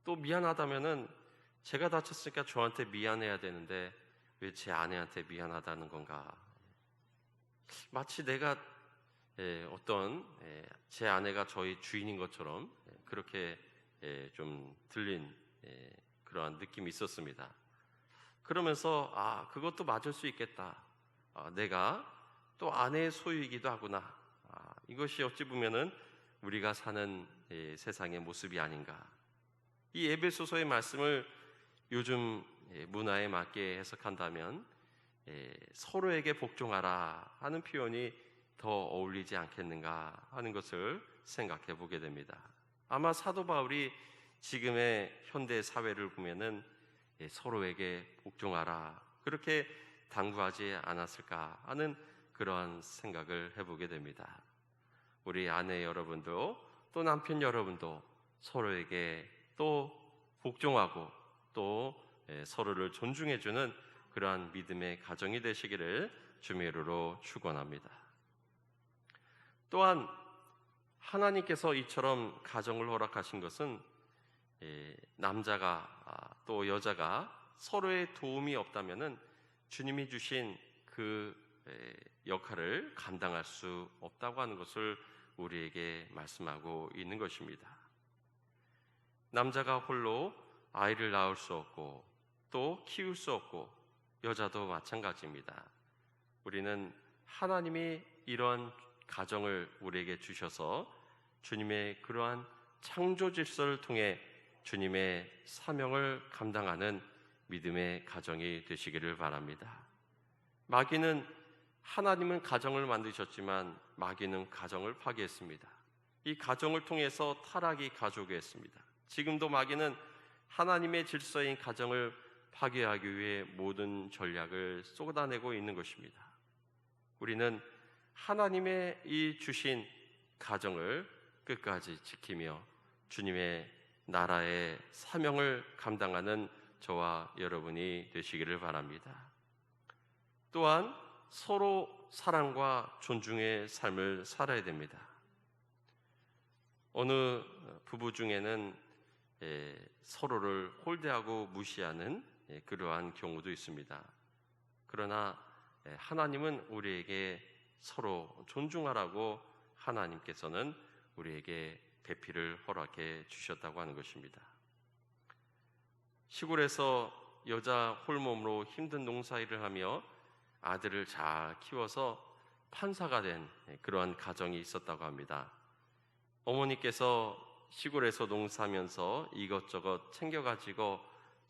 또 미안하다면은 제가 다쳤으니까 저한테 미안해야 되는데 왜 제 아내한테 미안하다는 건가? 마치 내가 어떤 제 아내가 저희 주인인 것처럼 그렇게 좀 들린 그러한 느낌이 있었습니다. 그러면서 그것도 맞을 수 있겠다. 내가 또 아내의 소유이기도 하구나. 이것이 어찌 보면은 우리가 사는 세상의 모습이 아닌가. 이 에베소서의 말씀을 요즘 문화에 맞게 해석한다면 서로에게 복종하라 하는 표현이 더 어울리지 않겠는가 하는 것을 생각해 보게 됩니다. 아마 사도 바울이 지금의 현대 사회를 보면은 서로에게 복종하라 그렇게 당부하지 않았을까 하는 그러한 생각을 해보게 됩니다. 우리 아내 여러분도 또 남편 여러분도 서로에게 또 복종하고 또 서로를 존중해주는 그러한 믿음의 가정이 되시기를 주님의 이름으로 축원합니다. 또한 하나님께서 이처럼 가정을 허락하신 것은 남자가 또 여자가 서로의 도움이 없다면은 주님이 주신 그 역할을 감당할 수 없다고 하는 것을 우리에게 말씀하고 있는 것입니다. 남자가 홀로 아이를 낳을 수 없고 또 키울 수 없고 여자도 마찬가지입니다. 우리는 하나님이 이러한 가정을 우리에게 주셔서 주님의 그러한 창조 질서를 통해 주님의 사명을 감당하는 믿음의 가정이 되시기를 바랍니다. 마귀는 하나님은 가정을 만드셨지만 마귀는 가정을 파괴했습니다. 이 가정을 통해서 타락이 가족이었습니다. 지금도 마귀는 하나님의 질서인 가정을 파괴하기 위해 모든 전략을 쏟아내고 있는 것입니다. 우리는 하나님의 이 주신 가정을 끝까지 지키며 주님의 나라의 사명을 감당하는 저와 여러분이 되시기를 바랍니다. 또한 서로 사랑과 존중의 삶을 살아야 됩니다. 어느 부부 중에는 서로를 홀대하고 무시하는 그러한 경우도 있습니다. 그러나 하나님은 우리에게 서로 존중하라고 하나님께서는 우리에게 배필을 허락해 주셨다고 하는 것입니다. 시골에서 여자 홀몸으로 힘든 농사일을 하며 아들을 잘 키워서 판사가 된 그러한 가정이 있었다고 합니다. 어머니께서 시골에서 농사하면서 이것저것 챙겨가지고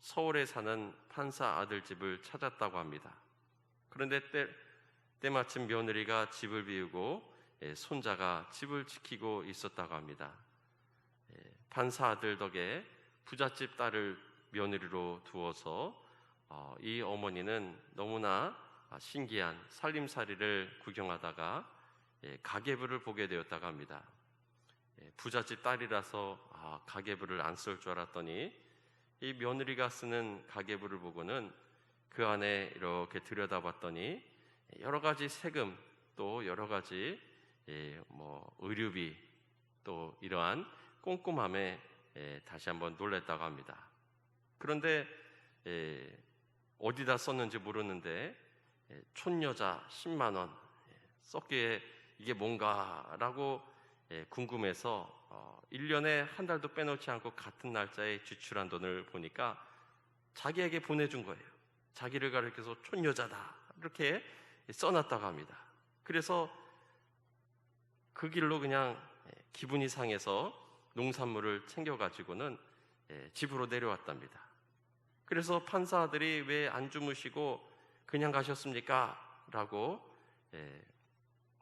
서울에 사는 판사 아들 집을 찾았다고 합니다. 그런데 때마침 며느리가 집을 비우고 손자가 집을 지키고 있었다고 합니다. 판사 아들 덕에 부잣집 딸을 며느리로 두어서 이 어머니는 너무나 신기한 살림살이를 구경하다가 가계부를 보게 되었다고 합니다. 부잣집 딸이라서 가계부를 안 쓸 줄 알았더니 이 며느리가 쓰는 가계부를 보고는 그 안에 이렇게 들여다봤더니 여러 가지 세금 또 여러 가지 의료비 또 이러한 꼼꼼함에 다시 한번 놀랐다고 합니다. 그런데 어디다 썼는지 모르는데 촌여자 10만 원 썼기에 이게 뭔가라고 궁금해서 1년에 한 달도 빼놓지 않고 같은 날짜에 지출한 돈을 보니까 자기에게 보내준 거예요. 자기를 가리켜서 촌여자다 이렇게 써놨다고 합니다. 그래서 그 길로 그냥 기분이 상해서 농산물을 챙겨가지고는 집으로 내려왔답니다. 그래서 판사 아들이 왜 안 주무시고 그냥 가셨습니까? 라고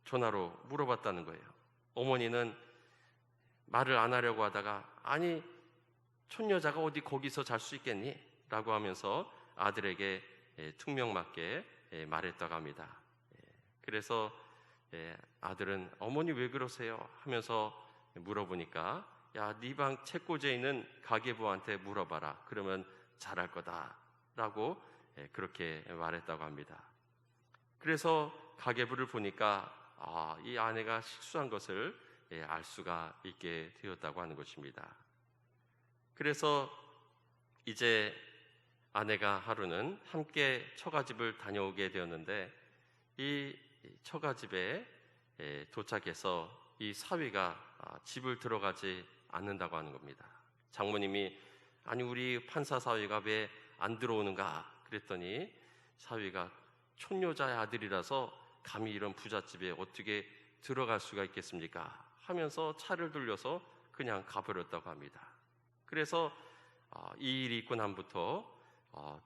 전화로 물어봤다는 거예요. 어머니는 말을 안 하려고 하다가 아니 촌여자가 어디 거기서 잘 수 있겠니? 라고 하면서 아들에게 퉁명맞게 말했다고 합니다. 그래서 아들은 어머니 왜 그러세요? 하면서 물어보니까 야, 네 방 책꽂이에 있는 가계부한테 물어봐라. 그러면 잘할 거다 라고 그렇게 말했다고 합니다. 그래서 가계부를 보니까 이 아내가 실수한 것을 알 수가 있게 되었다고 하는 것입니다. 그래서 이제 아내가 하루는 함께 처가집을 다녀오게 되었는데 이 처가집에 도착해서 이 사위가 집을 들어가지 않는다고 하는 겁니다. 장모님이 아니 우리 판사 사위가 왜 안 들어오는가 그랬더니 사위가 촌여자의 아들이라서 감히 이런 부잣집에 어떻게 들어갈 수가 있겠습니까? 하면서 차를 돌려서 그냥 가버렸다고 합니다. 그래서 이 일이 있고 난부터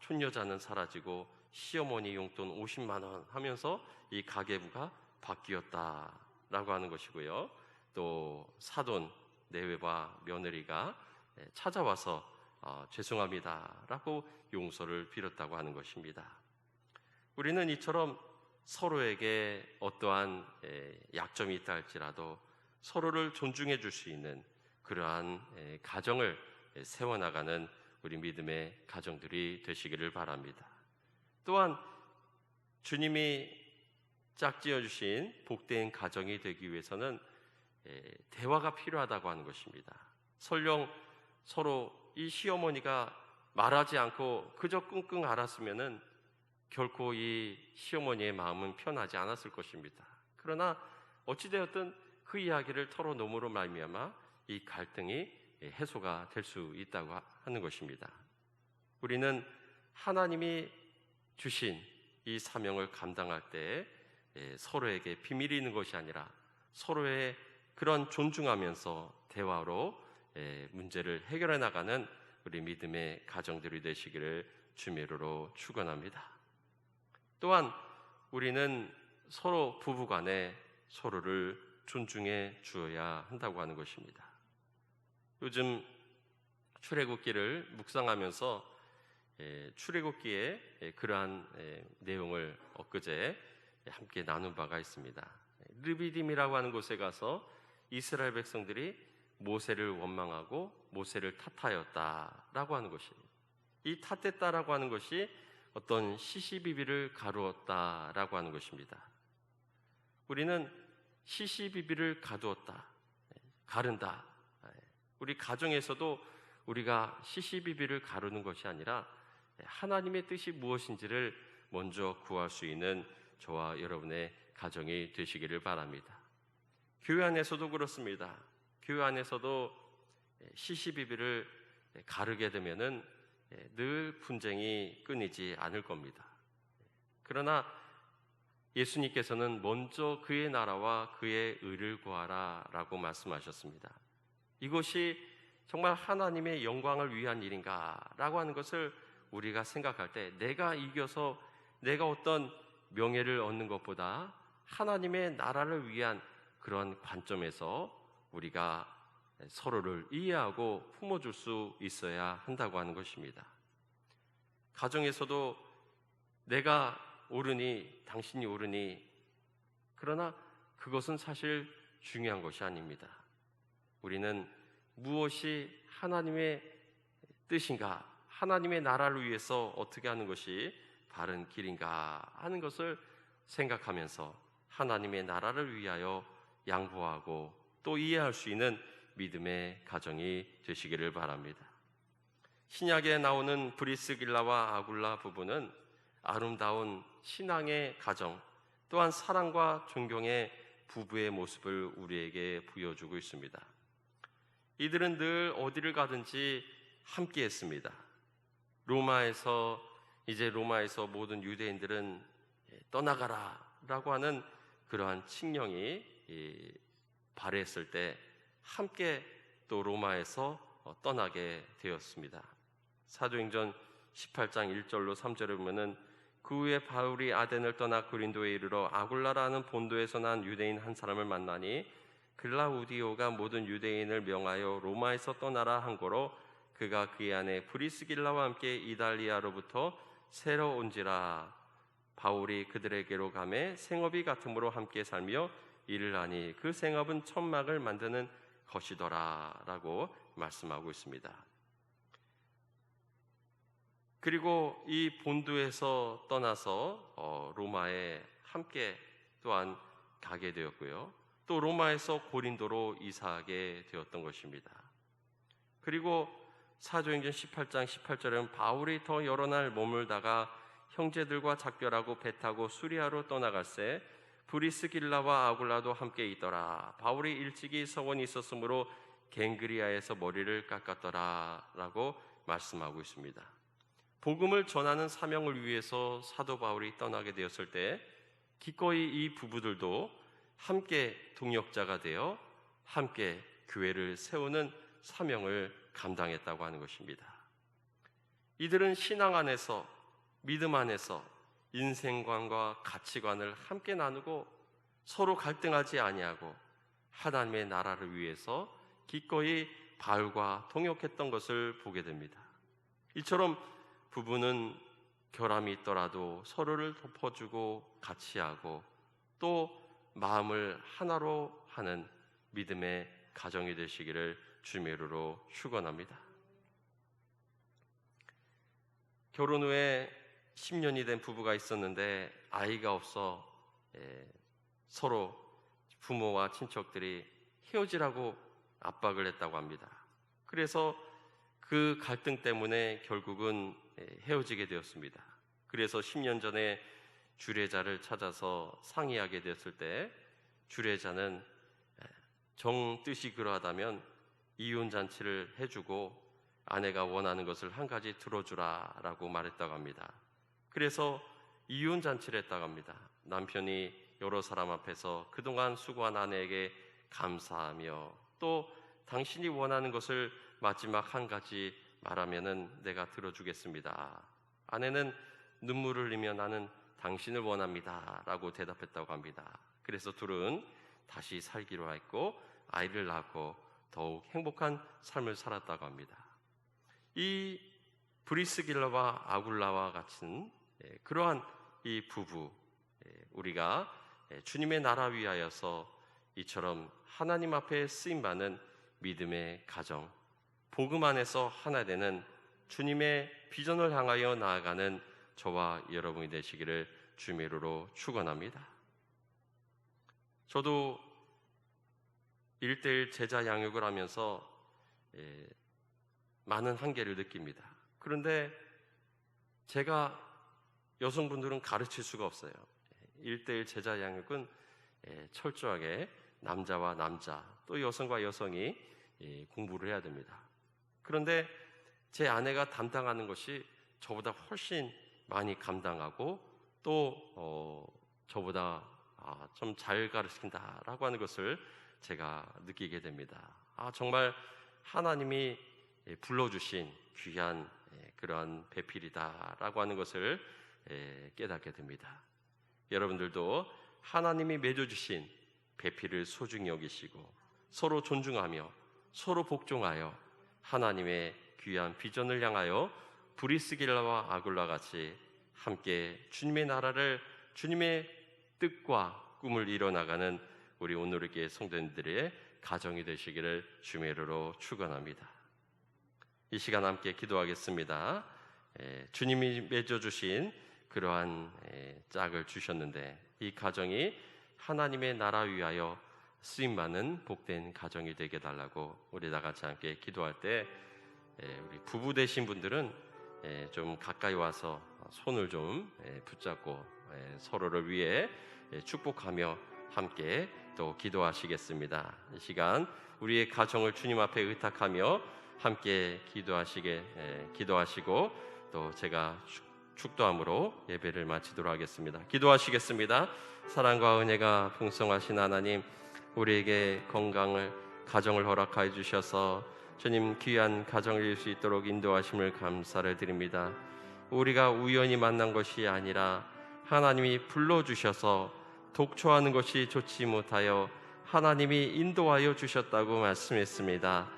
촌여자는 사라지고 시어머니 용돈 50만 원 하면서 이 가계부가 바뀌었다라고 하는 것이고요. 또 사돈 내외와 며느리가 찾아와서 죄송합니다라고 용서를 빌었다고 하는 것입니다. 우리는 이처럼 서로에게 어떠한 약점이 있다 할지라도 서로를 존중해 줄 수 있는 그러한 가정을 세워나가는 우리 믿음의 가정들이 되시기를 바랍니다. 또한 주님이 짝지어 주신 복된 가정이 되기 위해서는 대화가 필요하다고 하는 것입니다. 설령 서로 이 시어머니가 말하지 않고 그저 끙끙 앓았으면은 결코 이 시어머니의 마음은 편하지 않았을 것입니다. 그러나 어찌되었든 그 이야기를 털어놓음으로 말미암아 이 갈등이 해소가 될 수 있다고 하는 것입니다. 우리는 하나님이 주신 이 사명을 감당할 때 서로에게 비밀이 있는 것이 아니라 서로의 그런 존중하면서 대화로 문제를 해결해 나가는 우리 믿음의 가정들이 되시기를 주의 이름으로 축원합니다. 또한 우리는 서로 부부간에 서로를 존중해 주어야 한다고 하는 것입니다. 요즘 출애굽기를 묵상하면서 출애굽기의 그러한 내용을 엊그제 함께 나눈 바가 있습니다. 르비딤이라고 하는 곳에 가서 이스라엘 백성들이 모세를 원망하고 모세를 탓하였다라고 하는 것이, 이 탓했다라고 하는 것이 어떤 시시비비를 가루었다라고 하는 것입니다. 우리는 시시비비를 가두었다, 가른다. 우리 가정에서도 우리가 시시비비를 가르는 것이 아니라 하나님의 뜻이 무엇인지를 먼저 구할 수 있는 저와 여러분의 가정이 되시기를 바랍니다. 교회 안에서도 그렇습니다. 교회 안에서도 시시비비를 가르게 되면은 늘 분쟁이 끊이지 않을 겁니다. 그러나 예수님께서는 먼저 그의 나라와 그의 의를 구하라 라고 말씀하셨습니다. 이것이 정말 하나님의 영광을 위한 일인가 라고 하는 것을 우리가 생각할 때, 내가 이겨서 내가 어떤 명예를 얻는 것보다 하나님의 나라를 위한 그런 관점에서 우리가 서로를 이해하고 품어줄 수 있어야 한다고 하는 것입니다. 가정에서도 내가 옳으니 당신이 옳으니, 그러나 그것은 사실 중요한 것이 아닙니다. 우리는 무엇이 하나님의 뜻인가, 하나님의 나라를 위해서 어떻게 하는 것이 바른 길인가 하는 것을 생각하면서 하나님의 나라를 위하여 양보하고 또 이해할 수 있는 믿음의 가정이 되시기를 바랍니다. 신약에 나오는 브리스길라와 아굴라 부부는 아름다운 신앙의 가정, 또한 사랑과 존경의 부부의 모습을 우리에게 보여주고 있습니다. 이들은 늘 어디를 가든지 함께 했습니다. 로마에서 모든 유대인들은 떠나가라 라고 하는 그러한 칙령이 발했을 때 함께 또 로마에서 떠나게 되었습니다. 사도행전 18장 1절로 3절에 보면은 그 후에 바울이 아덴을 떠나 고린도에 이르러 아굴라라는 본도에서 난 유대인 한 사람을 만나니 글라우디오가 모든 유대인을 명하여 로마에서 떠나라 한 거로 그가 그의 아내 브리스길라와 함께 이달리아로부터 새로 온지라. 바울이 그들에게로 가매 생업이 같음으로 함께 살며 일을 하니 그 생업은 천막을 만드는 것이더라 라고 말씀하고 있습니다. 그리고 이 본도에서 떠나서 로마에 함께 또한 가게 되었고요. 또 로마에서 고린도로 이사하게 되었던 것입니다. 그리고 사도행전 18장 18절은 바울이 더 여러 날 머물다가 형제들과 작별하고 배 타고 수리아로 떠나갈새 브리스길라와 아굴라도 함께 있더라. 바울이 일찍이 서원이 있었으므로 갱그리아에서 머리를 깎았더라 라고 말씀하고 있습니다. 복음을 전하는 사명을 위해서 사도 바울이 떠나게 되었을 때 기꺼이 이 부부들도 함께 동역자가 되어 함께 교회를 세우는 사명을 감당했다고 하는 것입니다. 이들은 신앙 안에서, 믿음 안에서 인생관과 가치관을 함께 나누고 서로 갈등하지 아니하고 하나님의 나라를 위해서 기꺼이 바울과 동역했던 것을 보게 됩니다. 이처럼 부부는 결함이 있더라도 서로를 덮어주고 같이 하고 또 마음을 하나로 하는 믿음의 가정이 되시기를 주의 이름으로 축원합니다. 결혼 후에 10년이 된 부부가 있었는데 아이가 없어 서로 부모와 친척들이 헤어지라고 압박을 했다고 합니다. 그래서 그 갈등 때문에 결국은 헤어지게 되었습니다. 그래서 10년 전에 주례자를 찾아서 상의하게 됐을 때 주례자는 정 뜻이 그러하다면 이혼 잔치를 해주고 아내가 원하는 것을 한 가지 들어주라 라고 말했다고 합니다. 그래서 이혼 잔치를 했다고 합니다. 남편이 여러 사람 앞에서 그동안 수고한 아내에게 감사하며 또 당신이 원하는 것을 마지막 한 가지 말하면은 내가 들어주겠습니다. 아내는 눈물을 흘리며 나는 당신을 원합니다 라고 대답했다고 합니다. 그래서 둘은 다시 살기로 했고 아이를 낳고 더욱 행복한 삶을 살았다고 합니다. 이 브리스길라와 아굴라와 같은 그러한 이 부부, 우리가 주님의 나라 위하여서 이처럼 하나님 앞에 쓰임받는 믿음의 가정, 복음 안에서 하나 되는 주님의 비전을 향하여 나아가는 저와 여러분이 되시기를 주님의 이름으로 축원합니다. 저도 1:1 제자 양육을 하면서 많은 한계를 느낍니다. 그런데 제가 여성분들은 가르칠 수가 없어요. 1:1 제자 양육은 철저하게 남자와 남자 또 여성과 여성이 공부를 해야 됩니다. 그런데 제 아내가 담당하는 것이 저보다 훨씬 많이 감당하고 또 저보다 좀 잘 가르친다라고 하는 것을 제가 느끼게 됩니다. 정말 하나님이 불러주신 귀한 그러한 배필이다라고 하는 것을 깨닫게 됩니다. 여러분들도 하나님이 맺어주신 배필을 소중히 여기시고 서로 존중하며 서로 복종하여 하나님의 귀한 비전을 향하여 브리스길라와 아굴라 같이 함께 주님의 나라를, 주님의 뜻과 꿈을 이뤄나가는 우리 오늘의 교회 성도님들의 가정이 되시기를 주님의 이름으로 축원합니다. 이 시간 함께 기도하겠습니다. 주님이 맺어주신 그러한 짝을 주셨는데 이 가정이 하나님의 나라 위하여 쓰임받는 복된 가정이 되게 달라고 우리 다 같이 함께 기도할 때 우리 부부 되신 분들은 좀 가까이 와서 손을 좀 붙잡고 서로를 위해 축복하며 함께 또 기도하시겠습니다. 이 시간 우리의 가정을 주님 앞에 의탁하며 함께 기도하시고 또 제가 축도함으로 예배를 마치도록 하겠습니다. 기도하시겠습니다. 사랑과 은혜가 풍성하신 하나님, 우리에게 건강을, 가정을 허락하여 주셔서 주님 귀한 가정을 이룰 수 있도록 인도하심을 감사를 드립니다. 우리가 우연히 만난 것이 아니라 하나님이 불러주셔서 독초하는 것이 좋지 못하여 하나님이 인도하여 주셨다고 말씀했습니다.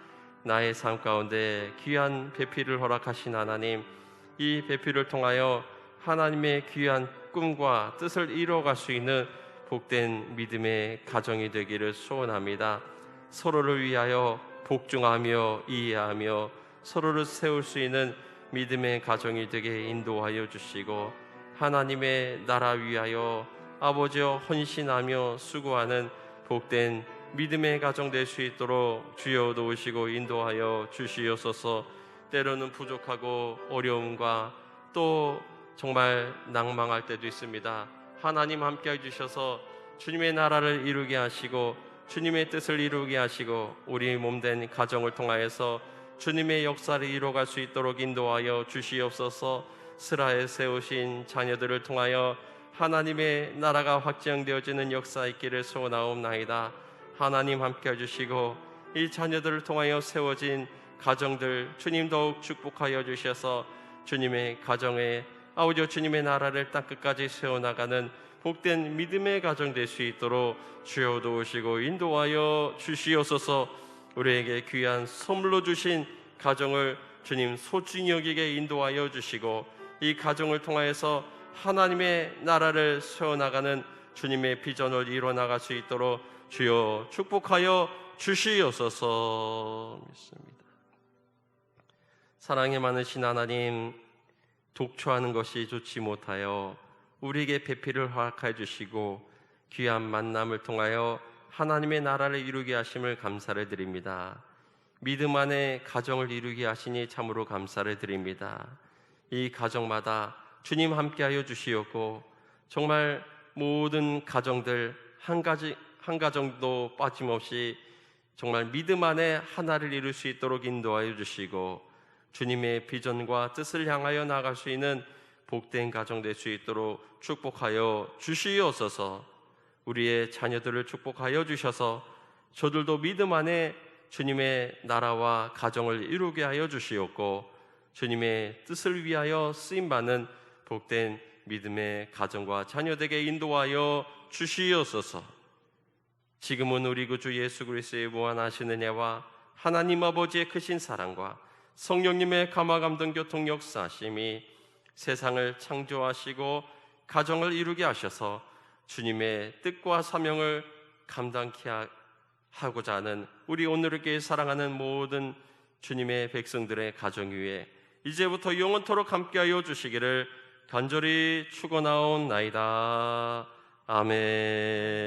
나의 삶 가운데 귀한 배필을 허락하신 하나님, 이 배필을 통하여 하나님의 귀한 꿈과 뜻을 이루어갈 수 있는 복된 믿음의 가정이 되기를 소원합니다. 서로를 위하여 복종하며 이해하며 서로를 세울 수 있는 믿음의 가정이 되게 인도하여 주시고 하나님의 나라 위하여 아버지여 헌신하며 수고하는 복된 믿음의 가정 될 수 있도록 주여 도우시고 인도하여 주시옵소서. 때로는 부족하고 어려움과 또 정말 낭망할 때도 있습니다. 하나님 함께 해주셔서 주님의 나라를 이루게 하시고 주님의 뜻을 이루게 하시고 우리 몸된 가정을 통하여서 주님의 역사를 이루어갈 수 있도록 인도하여 주시옵소서. 스라에 세우신 자녀들을 통하여 하나님의 나라가 확장되어지는 역사 있기를 소원하옵나이다. 하나님 함께 해주시고 이 자녀들을 통하여 세워진 가정들 주님 더욱 축복하여 주셔서 주님의 가정에 아버지 주님의 나라를 땅끝까지 세워나가는 복된 믿음의 가정 될 수 있도록 주여 도우시고 인도하여 주시옵소서. 우리에게 귀한 선물로 주신 가정을 주님 소중히 여기게 인도하여 주시고 이 가정을 통하여서 하나님의 나라를 세워나가는 주님의 비전을 이뤄나갈 수 있도록 주여 축복하여 주시옵소서. 믿습니다. 사랑에 많으신 하나님, 독초하는 것이 좋지 못하여 우리에게 배필을 허락하여 주시고 귀한 만남을 통하여 하나님의 나라를 이루게 하심을 감사를 드립니다. 믿음 안에 가정을 이루게 하시니 참으로 감사를 드립니다. 이 가정마다 주님 함께하여 주시옵고 정말 모든 가정들 한 가정도 빠짐없이 정말 믿음 안에 하나를 이룰 수 있도록 인도하여 주시고 주님의 비전과 뜻을 향하여 나아갈 수 있는 복된 가정 될 수 있도록 축복하여 주시옵소서. 우리의 자녀들을 축복하여 주셔서 저들도 믿음 안에 주님의 나라와 가정을 이루게 하여 주시옵고 주님의 뜻을 위하여 쓰임받는 복된 믿음의 가정과 자녀들에게 인도하여 주시옵소서. 지금은 우리 구주 예수 그리스도의 무한하신 은혜와 하나님 아버지의 크신 사랑과 성령님의 감화감동 교통 역사하심이 세상을 창조하시고 가정을 이루게 하셔서 주님의 뜻과 사명을 감당케 하고자 하는 우리 오늘을 사랑하는 모든 주님의 백성들의 가정 위에 이제부터 영원토록 함께하여 주시기를 간절히 축원하옵나이다. 아멘.